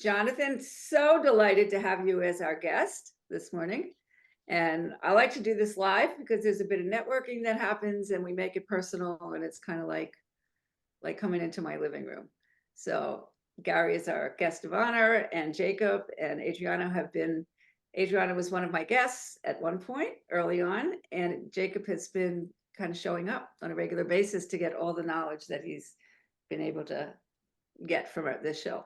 Jonathan, so delighted to have you as our guest this morning. And I like to do this live because there's a bit of networking that happens and we make it personal and it's kind of like coming into my living room. So Gary is our guest of honor, and Jacob and Adriana was one of my guests at one point early on, and Jacob has been kind of showing up on a regular basis to get all the knowledge that he's been able to get from this show.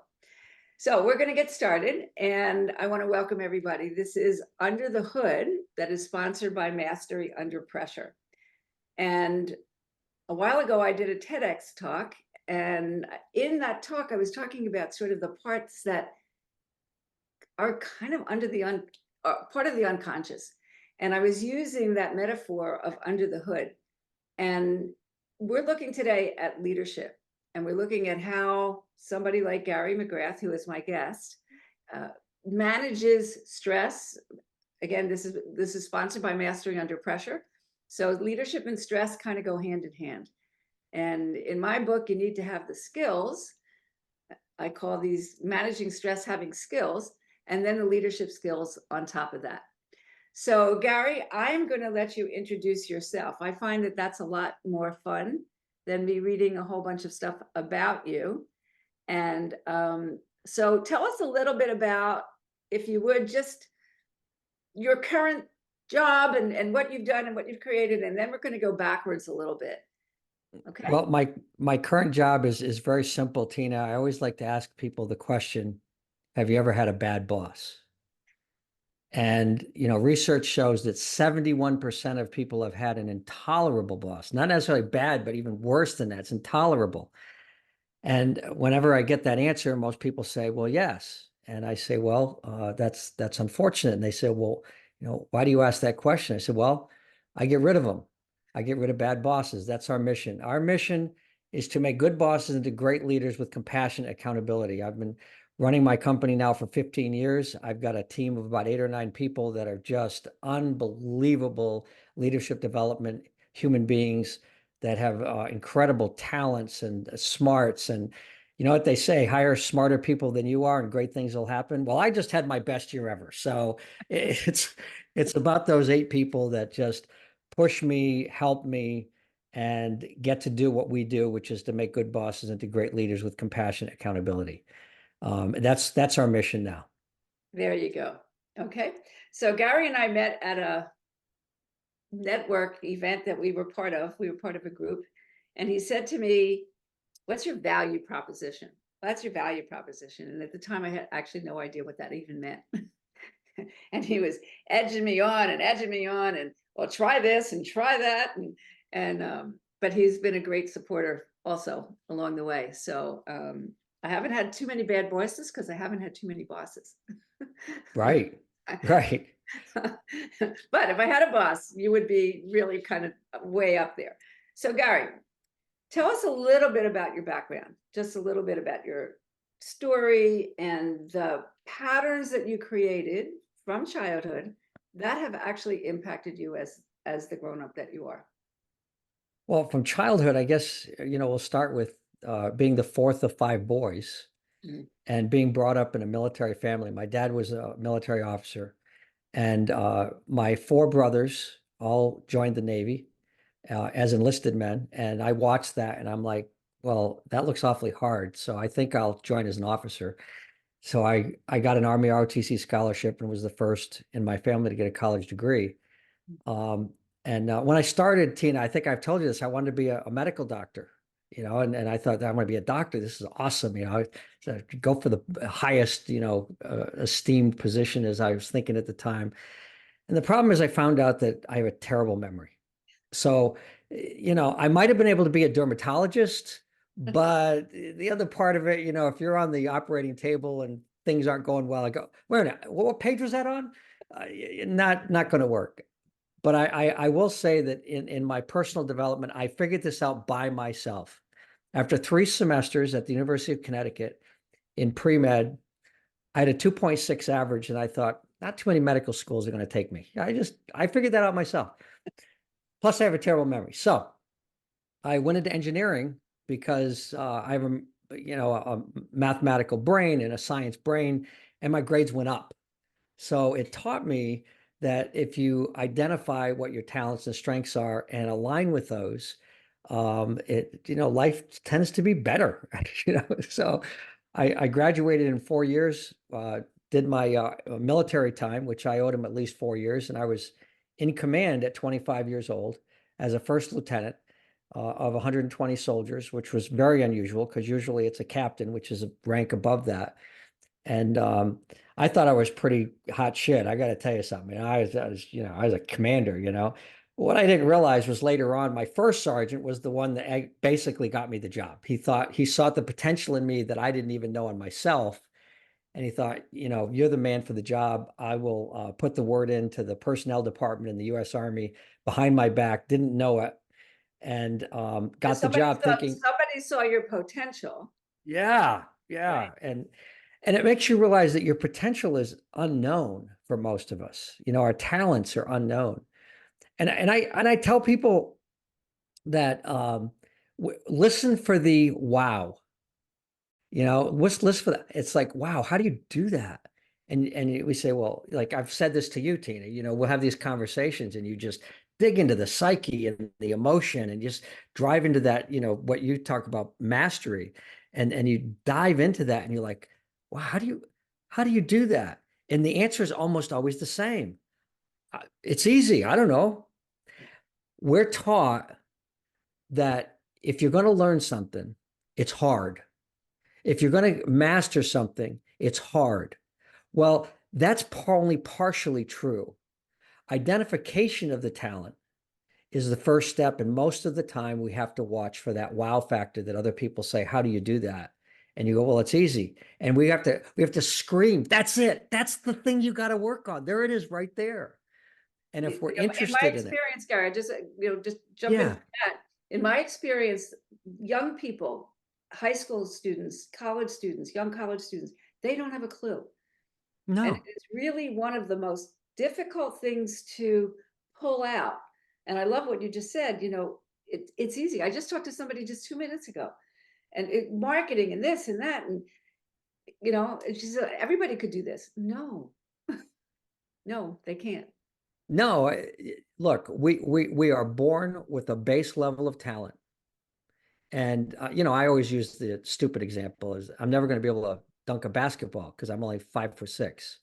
So we're going to get started, and I want to welcome everybody. This is Under the Hood, that is sponsored by Mastery Under Pressure. And a while ago, I did a TEDx talk, and in that talk, I was talking about sort of the parts that are kind of under the part of the unconscious. And I was using that metaphor of under the hood. And we're looking today at leadership. And we're looking at how somebody like Gary McGrath, who is my guest, manages stress. Again, this is sponsored by Mastering Under Pressure. So leadership and stress kind of go hand in hand. And in my book, you need to have the skills. I call these managing stress having skills, and then the leadership skills on top of that. So Gary, I'm going to let you introduce yourself. I find that that's a lot more fun than me reading a whole bunch of stuff about you. And so tell us a little bit about, if you would, just your current job and what you've done and what you've created, and then we're going to go backwards a little bit. Okay. Well, my current job is very simple, Tina. I always like to ask people the question, have you ever had a bad boss? And, research shows that 71% of people have had an intolerable boss, not necessarily bad, but even worse than that. It's intolerable. And whenever I get that answer, most people say, well, yes. And I say, well, that's unfortunate. And they say, well, why do you ask that question? I said, well, I get rid of them. I get rid of bad bosses. That's our mission. Our mission is to make good bosses into great leaders with compassion and accountability. I've been running my company now for 15 years. I've got a team of about 8 or 9 people that are just unbelievable leadership development human beings that have incredible talents and smarts. And you know what they say, hire smarter people than you are and great things will happen. Well, I just had my best year ever. So it's about those 8 people that just push me, help me, and get to do what we do, which is to make good bosses into great leaders with compassion and accountability. That's our mission now. There you go. Okay. So Gary and I met at a network event that we were part of. We were part of a group. And he said to me, what's your value proposition? Well, that's your value proposition. And at the time, I had actually no idea what that even meant. And he was edging me on, and well, try this and try that. But he's been a great supporter also along the way. So I haven't had too many bad bosses because I haven't had too many bosses. Right. Right. But if I had a boss, you would be really kind of way up there. So Gary, tell us a little bit about your background, just a little bit about your story and the patterns that you created from childhood that have actually impacted you as the grown-up that you are. Well, from childhood, I guess, we'll start with being the 4th of 5 boys and being brought up in a military family. My dad was a military officer, and my 4 brothers all joined the Navy as enlisted men. And I watched that and I'm like, well, that looks awfully hard. So I think I'll join as an officer. So I got an Army ROTC scholarship and was the first in my family to get a college degree. And when I started, Tina, I think I've told you this, I wanted to be a medical doctor, and I thought that I'm going to be a doctor. This is awesome. So go for the highest, esteemed position, as I was thinking at the time. And the problem is I found out that I have a terrible memory. So, I might have been able to be a dermatologist, but the other part of it, if you're on the operating table and things aren't going well, I go, wait a minute, what page was that on? Not going to work. But I will say that in my personal development, I figured this out by myself. After 3 semesters at the University of Connecticut in pre-med, I had a 2.6 average, and I thought, not too many medical schools are going to take me. I figured that out myself. Plus, I have a terrible memory. So I went into engineering because I have a a mathematical brain and a science brain, and my grades went up. So it taught me that if you identify what your talents and strengths are and align with those, life tends to be better. So I graduated in 4 years, did my military time, which I owed him at least 4 years, and I was in command at 25 years old as a first lieutenant of 120 soldiers, which was very unusual because usually it's a captain, which is a rank above that. And I thought I was pretty hot shit. I got to tell you something. I was a commander. What I didn't realize was later on, my first sergeant was the one that basically got me the job. He saw the potential in me that I didn't even know in myself. And he thought, you're the man for the job. I will put the word into the personnel department in the U.S. Army behind my back, didn't know it, and got the job thinking, somebody saw your potential. yeah, Right. yeah. And it makes you realize that your potential is unknown for most of us. Our talents are unknown. And I tell people that listen for the wow. What's listen for that? It's like, wow, how do you do that? And we say, well, like I've said this to you, Tina, we'll have these conversations and you just dig into the psyche and the emotion and just drive into that, what you talk about mastery. And you dive into that and you're like, wow, how do you do that? And the answer is almost always the same. It's easy. I don't know. We're taught that if you're going to learn something, it's hard. If you're going to master something, it's hard. Well, that's only partially true. Identification of the talent is the first step. And most of the time, we have to watch for that wow factor that other people say, how do you do that? And you go, well, it's easy. And we have to scream, that's it. That's the thing you got to work on. There it is right there. And if we're In my interested in it, experience, Gary, just jump into yeah, that. In my experience, young people, high school students, college students, young college students, they don't have a clue. And no, it's really one of the most difficult things to pull out. And I love what you just said, it's easy. I just talked to somebody just 2 minutes ago, and marketing and this and that, and she said everybody could do this. No, no, they can't. no. Look, we are born with a base level of talent. And I always use the stupid example is I'm never going to be able to dunk a basketball because I'm only 5'6",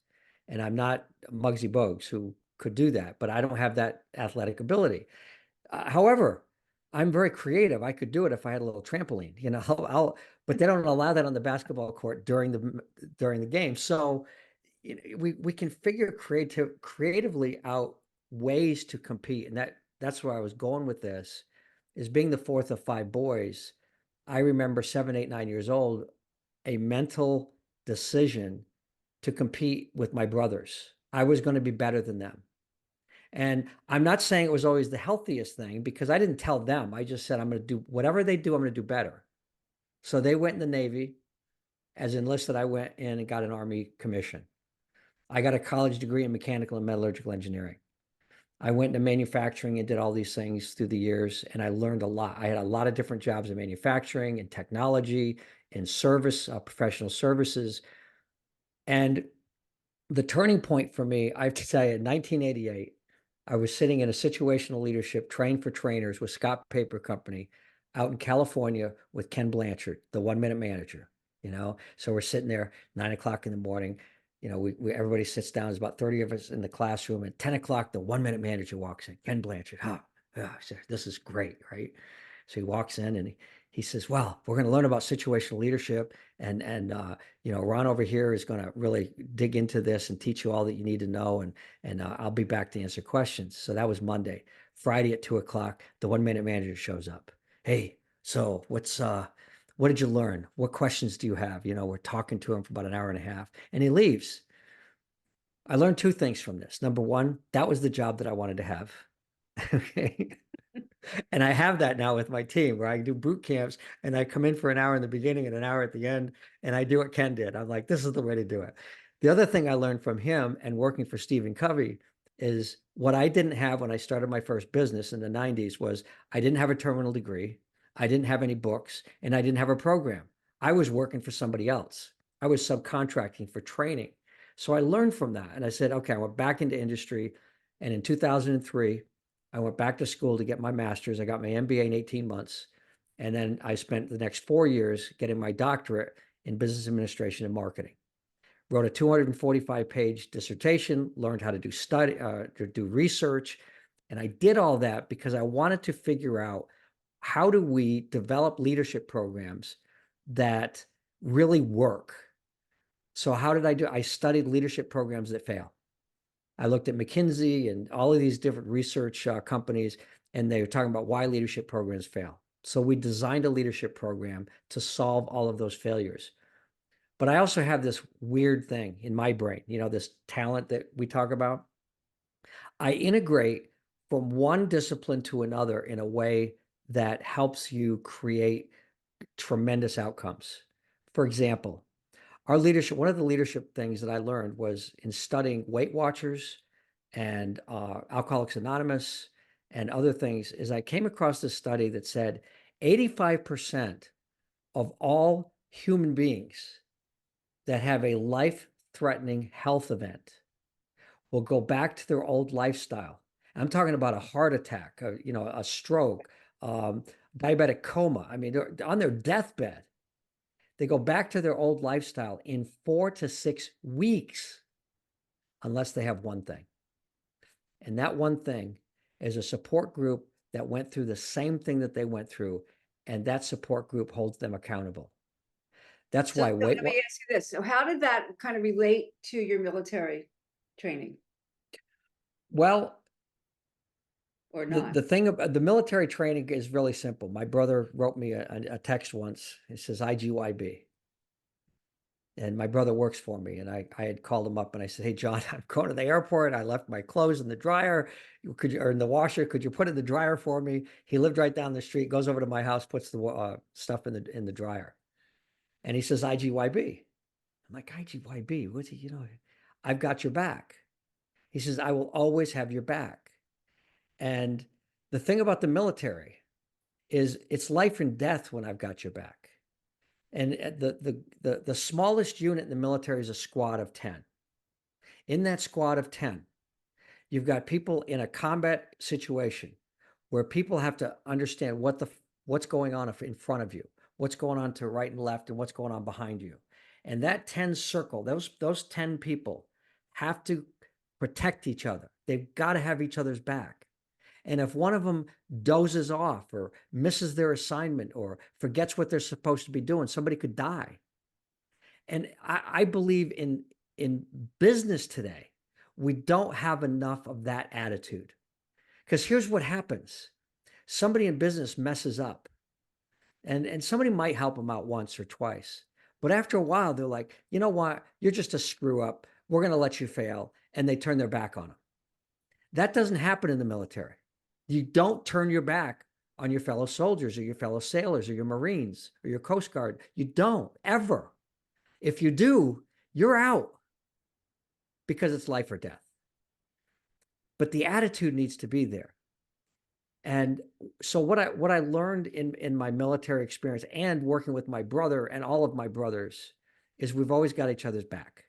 and I'm not Muggsy Bogues who could do that, but I don't have that athletic ability. However, I'm very creative. I could do it if I had a little trampoline, but they don't allow that on the basketball court during the game. So we can figure creatively out ways to compete, and that's where I was going with this. Is being the fourth of five boys, I remember 7, 8, 9 years old, a mental decision to compete with my brothers. I was going to be better than them. And I'm not saying it was always the healthiest thing because I didn't tell them. I just said, I'm going to do whatever they do, I'm going to do better. So they went in the Navy. As enlisted, I went in and got an Army commission. I got a college degree in mechanical and metallurgical engineering. I went into manufacturing and did all these things through the years, and I learned a lot. I had a lot of different jobs in manufacturing and technology and service, professional services. And the turning point for me, I have to tell you, in 1988, I was sitting in a situational leadership train for trainers with Scott Paper Company out in California with Ken Blanchard, the 1-minute manager. So we're sitting there 9 o'clock in the morning. Everybody sits down. There's about 30 of us in the classroom. At 10 o'clock, the 1-minute manager walks in, Ken Blanchard. I said, this is great, right? So he walks in and he says, well, we're going to learn about situational leadership. And Ron over here is going to really dig into this and teach you all that you need to know. And I'll be back to answer questions. So that was Monday. Friday at 2 o'clock, the 1-minute manager shows up. Hey, so what did you learn? What questions do you have? We're talking to him for about an hour and a half and he leaves. I learned 2 things from this. Number one, that was the job that I wanted to have. Okay. And I have that now with my team where I do boot camps and I come in for an hour in the beginning and an hour at the end. And I do what Ken did. I'm like, this is the way to do it. The other thing I learned from him and working for Stephen Covey is what I didn't have when I started my first business in the 90s was I didn't have a terminal degree. I didn't have any books and I didn't have a program. I was working for somebody else. I was subcontracting for training. So I learned from that. And I said, okay, I went back into industry. And in 2003, I went back to school to get my master's. I got my MBA in 18 months. And then I spent the next 4 years getting my doctorate in business administration and marketing. Wrote a 245-page dissertation, learned how to do research. And I did all that because I wanted to figure out, how do we develop leadership programs that really work? So how did I do? I studied leadership programs that fail. I looked at McKinsey and all of these different research companies, and they were talking about why leadership programs fail. So we designed a leadership program to solve all of those failures. But I also have this weird thing in my brain, this talent that we talk about. I integrate from one discipline to another in a way that helps you create tremendous outcomes. For example, one of the leadership things that I learned was in studying Weight Watchers and Alcoholics Anonymous and other things, is I came across this study that said 85% of all human beings that have a life-threatening health event will go back to their old lifestyle. I'm talking about a heart attack, a stroke, diabetic coma. I mean, they're on their deathbed. They go back to their old lifestyle in 4 to 6 weeks, unless they have one thing. And that one thing is a support group that went through the same thing that they went through, and that support group holds them accountable. That's why let me ask you this. So how did that kind of relate to your military training? Well, or not? The thing about the military training is really simple. My brother wrote me a text once. It says IGYB. And my brother works for me. And I had called him up and I said, hey, John, I'm going to the airport. I left my clothes in the dryer. Or in the washer. Could you put it in the dryer for me? He lived right down the street, goes over to my house, puts the stuff in the dryer. And he says, IGYB. I'm like, IGYB? What's he, I've got your back. He says, I will always have your back. And the thing about the military is it's life and death when I've got your back. And the smallest unit in the military is a squad of 10. In that squad of 10, you've got people in a combat situation where people have to understand what's going on in front of you, what's going on to right and left, and what's going on behind you. And that 10 circle, those 10 people have to protect each other. They've got to have each other's back. And if one of them dozes off or misses their assignment or forgets what they're supposed to be doing, somebody could die. And I believe in business today, we don't have enough of that attitude. Because here's what happens. Somebody in business messes up and somebody might help them out once or twice. But after a while, they're like, you know what? You're just a screw up. We're going to let you fail. And they turn their back on them. That doesn't happen in the military. You don't turn your back on your fellow soldiers or your fellow sailors or your Marines or your Coast Guard. You don't, ever. If you do, you're out because it's life or death. But the attitude needs to be there. And so what I learned in my military experience and working with my brother and all of my brothers is we've always got each other's back.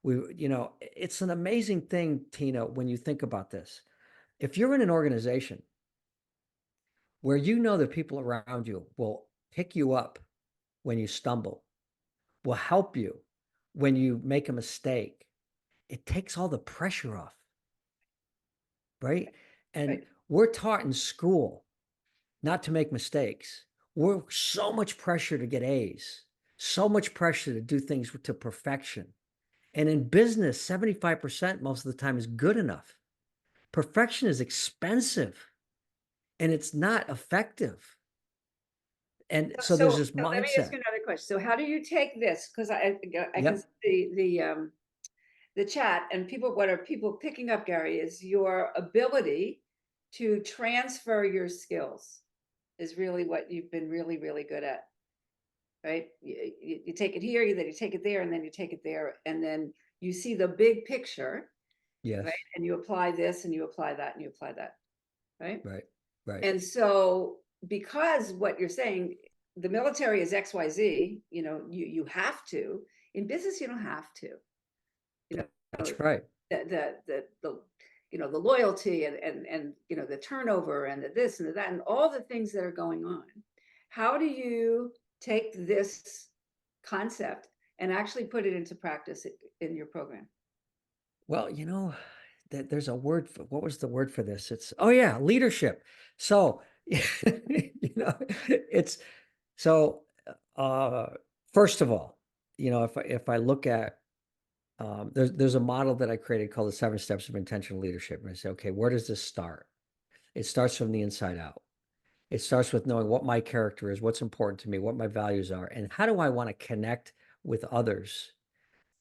It's an amazing thing, Tina, when you think about this. If you're in an organization where the people around you will pick you up when you stumble, will help you when you make a mistake, it takes all the pressure off, right? And we're taught in school not to make mistakes. We're so much pressure to get A's, so much pressure to do things to perfection. And in business, 75% most of the time is good enough. Perfection is expensive and it's not effective. And so there's this mindset. Let me ask you another question. So how do you take this? Because I can see the chat and what are people picking up, Gary, is your ability to transfer your skills is really what you've been really, really good at, right? You take it here, then you take it there, and then you take it there, and then you see the big picture. Yes. Right. And you apply this and you apply that and you apply that. Right. Right. Right. And so because what you're saying, the military is XYZ, you know, you have to. In business, you don't have to. You know, That's right. the you know, the loyalty and you know, the turnover and the this and the that and all the things that are going on. How do you take this concept and actually put it into practice in your program? Well, you know, there's a word for, what was the word for this? It's, oh yeah, leadership. So, you know, it's so first of all, you know, if I look at there's a model that I created called the 7 Steps of Intentional Leadership. And I say, okay, where does this start? It starts from the inside out. It starts with knowing what my character is, what's important to me, what my values are, and how do I want to connect with others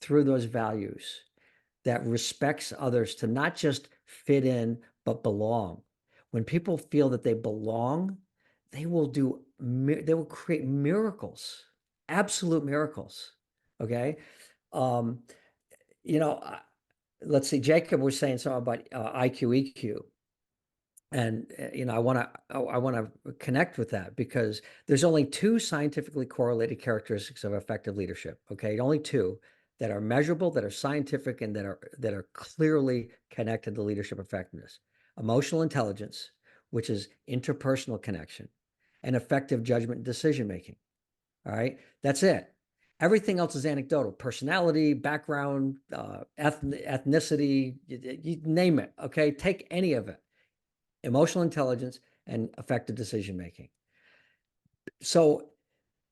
through those values that respects others to not just fit in, but belong. When people feel that they belong, they will create miracles, absolute miracles. Okay. Um, you know, let's see, Jacob was saying something about IQ, EQ. And you know, I want to connect with that because there's only 2 scientifically correlated characteristics of effective leadership. Okay, only 2 that are measurable, that are scientific, and that are clearly connected to leadership effectiveness: emotional intelligence, which is interpersonal connection, and effective judgment and decision making. All right, that's it. Everything else is anecdotal: personality, background, ethnicity, you name it. Okay, take any of it. Emotional intelligence and effective decision making. So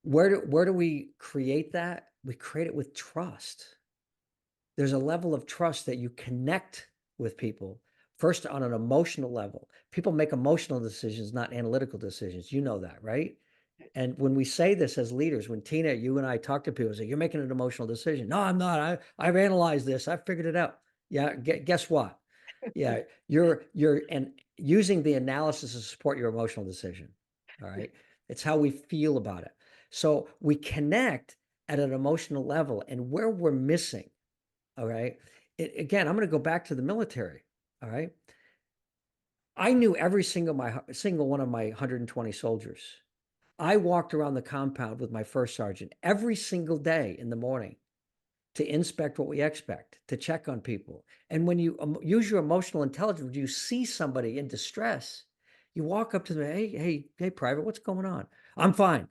where do we create that? We create it with trust. There's a level of trust that you connect with people first on an emotional level. People make emotional decisions, not analytical decisions. You know that, right? And when we say this as leaders, when Tina, you and I talk to people, say, you're making an emotional decision. No, I'm not. I've analyzed this. I've figured it out. Yeah. Guess what? Yeah, you're and using the analysis to support your emotional decision. All right. It's how we feel about it. So we connect at an emotional level, and where we're missing. All right. Again, I'm going to go back to the military. All right. I knew every single one of my 120 soldiers. I walked around the compound with my first sergeant every single day in the morning to inspect what we expect, to check on people. And when you use your emotional intelligence, you see somebody in distress, you walk up to them, hey, Private, what's going on? I'm fine.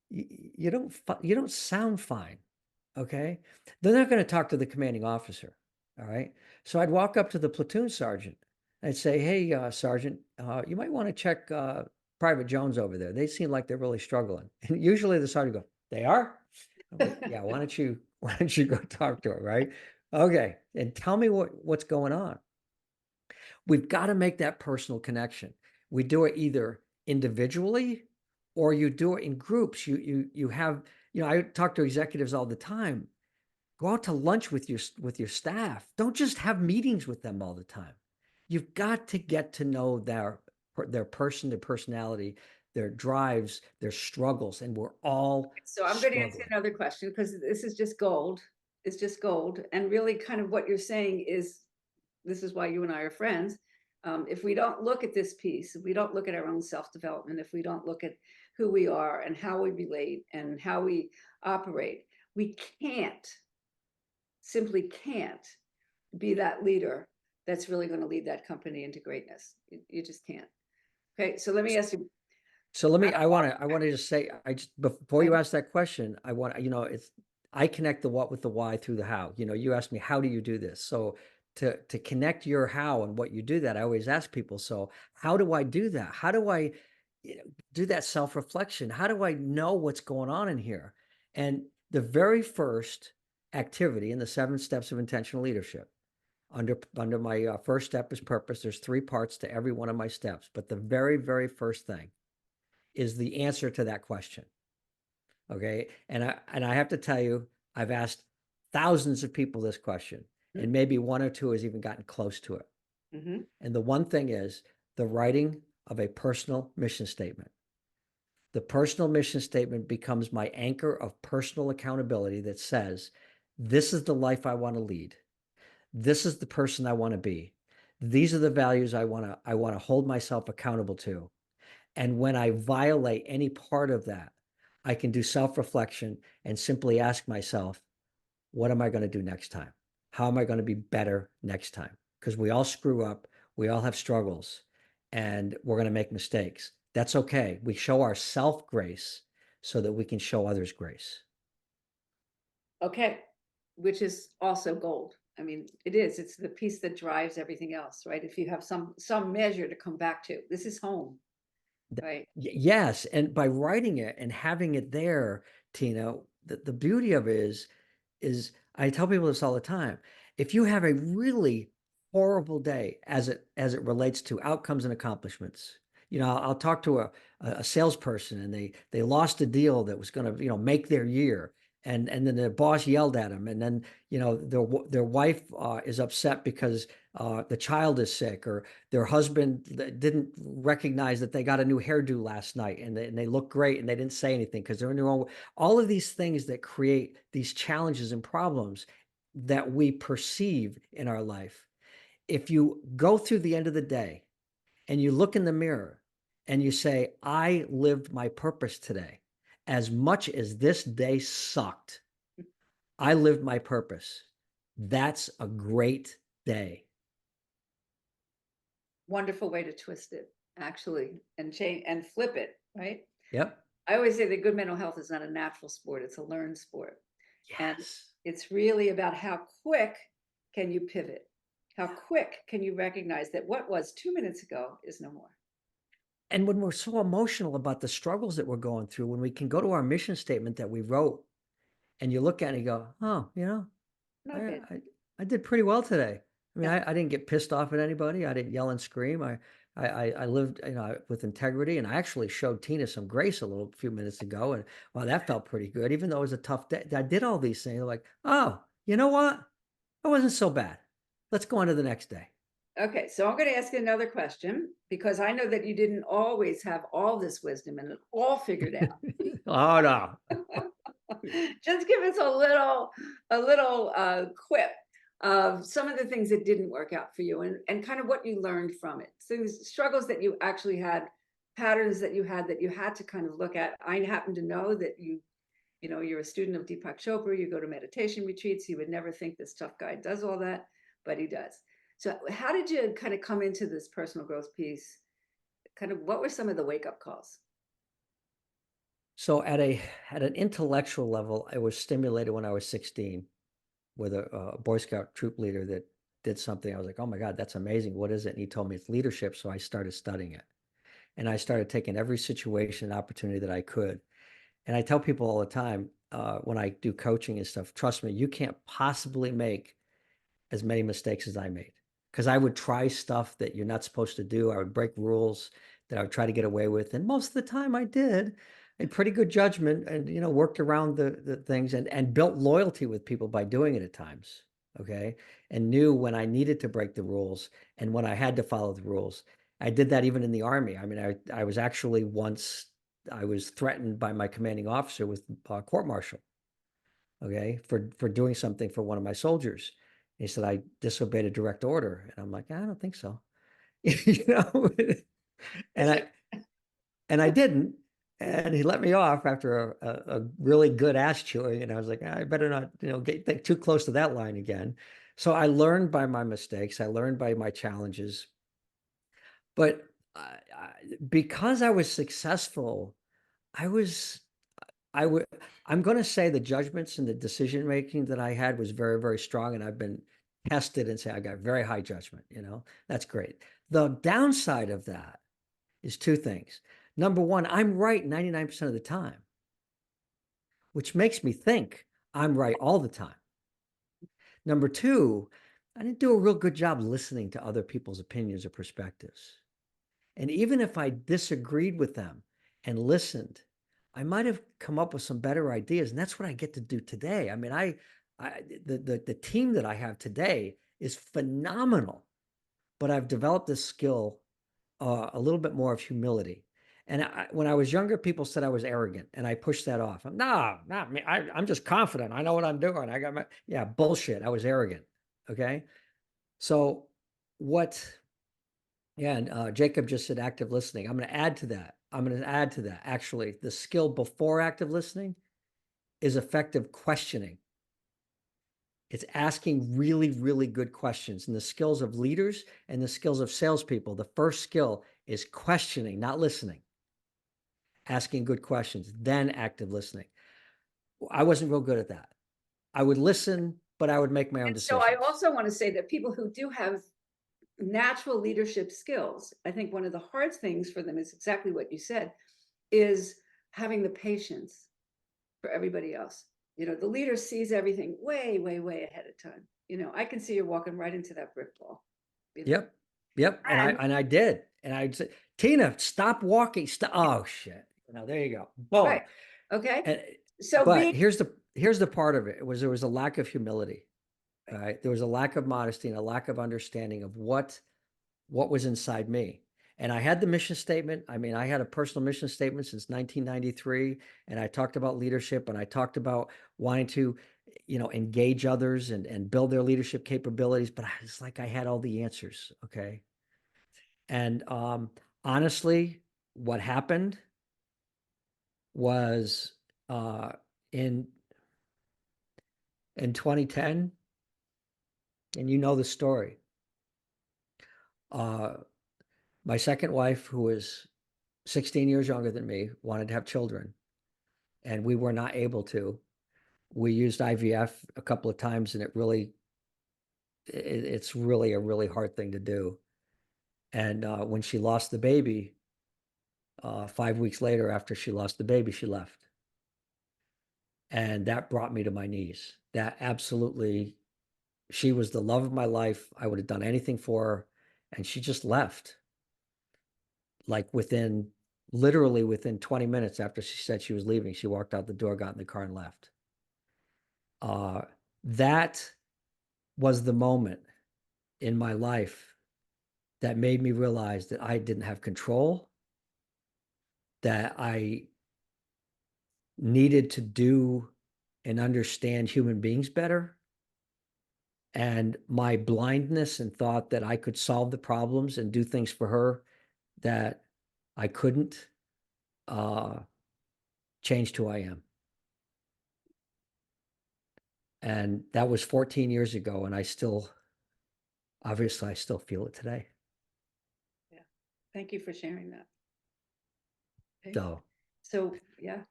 You don't sound fine. Okay. They're not going to talk to the commanding officer. All right. So I'd walk up to the platoon sergeant. I'd say, hey, Sergeant, you might want to check Private Jones over there. They seem like they're really struggling. And usually the sergeant goes, they are? Like, yeah, why don't you go talk to her, right? Okay, and tell me what's going on. We've got to make that personal connection. We do it either individually or you do it in groups. You have, you know, I talk to executives all the time. Go out to lunch with your staff. Don't just have meetings with them all the time. You've got to get to know their person, their personality, their drives, their struggles, and we're all So I'm going to ask you another question because this is just gold. It's just gold. And really kind of what you're saying is, this is why you and I are friends. If we don't look at this piece, if we don't look at our own self-development, if we don't look at who we are and how we relate and how we operate, we simply can't be that leader that's really going to lead that company into greatness. You just can't. Okay, so let me ask you. So I want to just say, before you ask that question, I connect the what with the why through the how. You know, you asked me, how do you do this? So to connect your how and what you do that, I always ask people, so how do I do that? How do I do that self-reflection? How do I know what's going on in here? And the very first activity in the 7 steps of intentional leadership, under my first step is purpose. There's 3 parts to every one of my steps, but the very, very first thing is the answer to that question. Okay. And I have to tell you, I've asked thousands of people this question, and maybe 1 or 2 has even gotten close to it. Mm-hmm. And the one thing is the writing of a personal mission statement. The personal mission statement becomes my anchor of personal accountability that says, this is the life I want to lead. This is the person I want to be. These are the values I want to hold myself accountable to. And when I violate any part of that, I can do self-reflection and simply ask myself, what am I going to do next time? How am I going to be better next time? Because we all screw up, we all have struggles, and we're going to make mistakes. That's okay. We show ourselves grace so that we can show others grace. Okay, which is also gold. I mean, it is. It's the piece that drives everything else, right? If you have some measure to come back to, this is home, right? Yes, and by writing it and having it there, Tina, the beauty of it is I tell people this all the time. If you have a really horrible day as it relates to outcomes and accomplishments, I'll talk to a salesperson and they lost a deal that was going to, make their year. And then their boss yelled at them, and then their wife is upset because the child is sick, or their husband didn't recognize that they got a new hairdo last night, and they look great, and they didn't say anything because they're in their own. All of these things that create these challenges and problems that we perceive in our life. If you go through the end of the day and you look in the mirror and you say, I lived my purpose today, as much as this day sucked, I lived my purpose. That's a great day. Wonderful way to twist it, actually, and change and flip it, right? Yep. I always say that good mental health is not a natural sport, it's a learned sport. And Yes. it's really about how quick can you pivot? How quick can you recognize that what was 2 minutes ago is no more? And when we're so emotional about the struggles that we're going through, when we can go to our mission statement that we wrote and you look at it and you go, oh, Not I, bad. I, I did pretty well today. I mean, Yeah. I didn't get pissed off at anybody. I didn't yell and scream. I lived, with integrity, and I actually showed Tina some grace a few minutes ago. And wow, that felt pretty good, even though it was a tough day. I did all these things. Like, oh, you know what? It wasn't so bad. Let's go on to the next day. Okay, so I'm going to ask you another question because I know that you didn't always have all this wisdom and it all figured out. Oh no. Just give us a little quip of some of the things that didn't work out for you and kind of what you learned from it. So struggles that you actually had, patterns that you had to kind of look at. I happen to know that you're a student of Deepak Chopra, you go to meditation retreats, you would never think this tough guy does all that, but he does. So how did you kind of come into this personal growth piece? Kind of what were some of the wake-up calls? So at an intellectual level, I was stimulated when I was 16 with a Boy Scout troop leader that did something. I was like, oh my God, that's amazing. What is it? And he told me it's leadership. So I started studying it. And I started taking every situation and opportunity that I could. And I tell people all the time when I do coaching and stuff, trust me, you can't possibly make as many mistakes as I made, because I would try stuff that you're not supposed to do. I would break rules that I would try to get away with. And most of the time I did. I had pretty good judgment and, worked around the things and built loyalty with people by doing it at times. Okay. And knew when I needed to break the rules and when I had to follow the rules. I did that even in the Army. I mean, I was actually once, I was threatened by my commanding officer with court martial, okay, for doing something for one of my soldiers. He said I disobeyed a direct order, and I'm like, I don't think so, you know. and Is I it and I didn't, and he let me off after a really good ass chewing, and I was like, I better not, get too close to that line again. So I learned by my mistakes. I learned by my challenges, but because I was successful, I was I would I'm going to say the judgments and the decision making that I had was very, very strong, and I've been tested and say I got very high judgment, That's great. The downside of that is two things. Number one, I'm right 99% of the time, which makes me think I'm right all the time. Number two, I didn't do a real good job listening to other people's opinions or perspectives. And even if I disagreed with them and listened, I might have come up with some better ideas. And that's what I get to do today. I mean, the team that I have today is phenomenal, but I've developed this skill, a little bit more of humility. And when I was younger, people said I was arrogant, and I pushed that off. No, not me. I'm just confident. I know what I'm doing. Yeah, bullshit. I was arrogant. Okay. So what, yeah, and Jacob just said active listening. I'm going to add to that. I'm going to add to that. Actually, the skill before active listening is effective questioning. It's asking really, really good questions. And the skills of leaders and the skills of salespeople, the first skill is questioning, not listening. Asking good questions, then active listening. I wasn't real good at that. I would listen, but I would make my own And so decisions. I also want to say that people who do have natural leadership skills, I think one of the hard things for them is exactly what you said, is having the patience for everybody else. You know, the leader sees everything way, way, way ahead of time. You know, I can see you're walking right into that brick wall. You know? Yep. Yep. And I did. And I'd say, Tina, stop walking. Stop. Oh shit. There you go. Boom. Right. Okay. And, So but here's the part of it. There was a lack of humility. right. Right. There was a lack of modesty and a lack of understanding of what was inside me. And I had the mission statement. I mean, I had a personal mission statement since 1993, and I talked about leadership, and I talked about wanting to, engage others and build their leadership capabilities. But it's like I had all the answers. Okay. And honestly, what happened was in 2010, and you know the story. My second wife, who was 16 years younger than me, wanted to have children, and we were not able to. We used IVF a couple of times, and it's really a really hard thing to do. And when she lost the baby, 5 weeks later, after she lost the baby, she left. And that brought me to my knees. That absolutely, she was the love of my life. I would have done anything for her. And she just left. Like literally within 20 minutes after she said she was leaving, she walked out the door, got in the car, and left. That was the moment in my life that made me realize that I didn't have control, that I needed to do and understand human beings better. And my blindness and thought that I could solve the problems and do things for her that I couldn't, changed who I am. And that was 14 years ago. And obviously I still feel it today. Yeah. Thank you for sharing that. Okay. So yeah.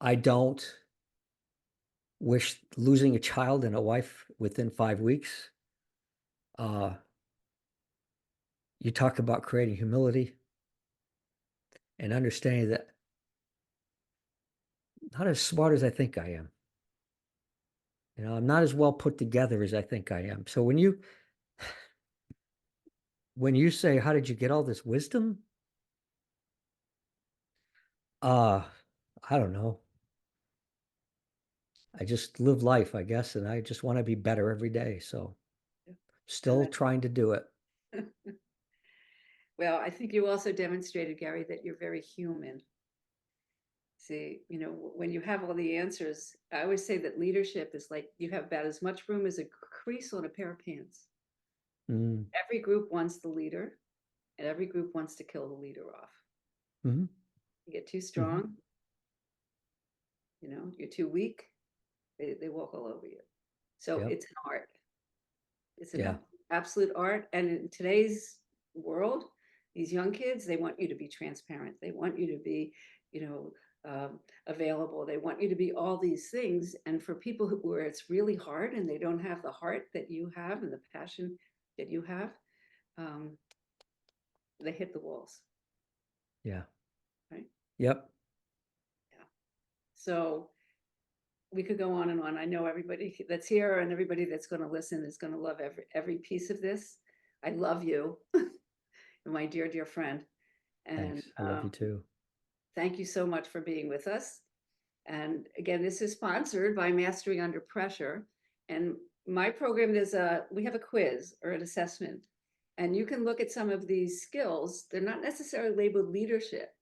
I don't wish losing a child and a wife within 5 weeks. You talk about creating humility and understanding that I'm not as smart as I think I am. I'm not as well put together as I think I am. So when you say, how did you get all this wisdom? I don't know. I just live life, I guess, and I just want to be better every day. So still trying to do it. Well, I think you also demonstrated, Gary, that you're very human. See, when you have all the answers, I always say that leadership is like you have about as much room as a crease on a pair of pants. Every group wants the leader, and every group wants to kill the leader off. You get too strong, you're too weak, they walk all over you. So it's an art. It's an absolute art. And in today's world, these young kids, they want you to be transparent. They want you to be, available. They want you to be all these things. And for people where it's really hard and they don't have the heart that you have and the passion that you have, they hit the walls. Yeah. Right. Yep. Yeah. So we could go on and on. I know everybody that's here and everybody that's going to listen is going to love every piece of this. I love you, my dear, dear friend. And thanks. I love you too. Thank you so much for being with us. And again, this is sponsored by Mastering Under Pressure. And my program, we have a quiz or an assessment, and you can look at some of these skills. They're not necessarily labeled leadership,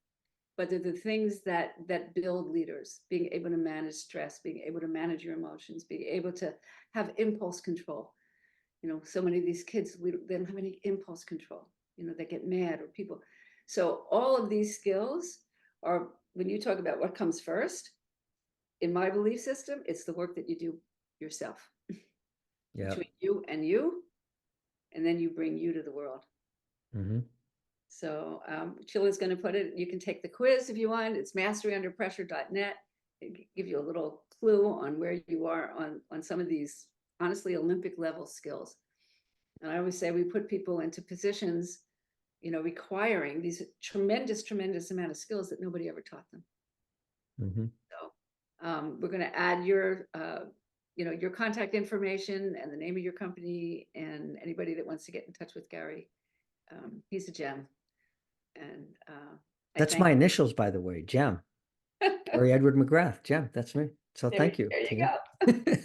but they're the things that build leaders: being able to manage stress, being able to manage your emotions, being able to have impulse control. So many of these kids, they don't have any impulse control. They get mad, or people. So all of these skills are, when you talk about what comes first, in my belief system, it's the work that you do yourself, Yeah. between you, and then you bring you to the world. Mm-hmm. So Chilla's going to put it, you can take the quiz if you want. It's masteryunderpressure.net. It give you a little clue on where you are on some of these, honestly, Olympic level skills. And I always say we put people into positions, you know, requiring these tremendous amount of skills that nobody ever taught them. Mm-hmm. So we're going to add your, you know, your contact information and the name of your company, and anybody that wants to get in touch with Gary. He's a gem. And That's my initials, by the way, Gem. Gary Edward McGrath, Gem. That's me. So thank you. There you Tina. go.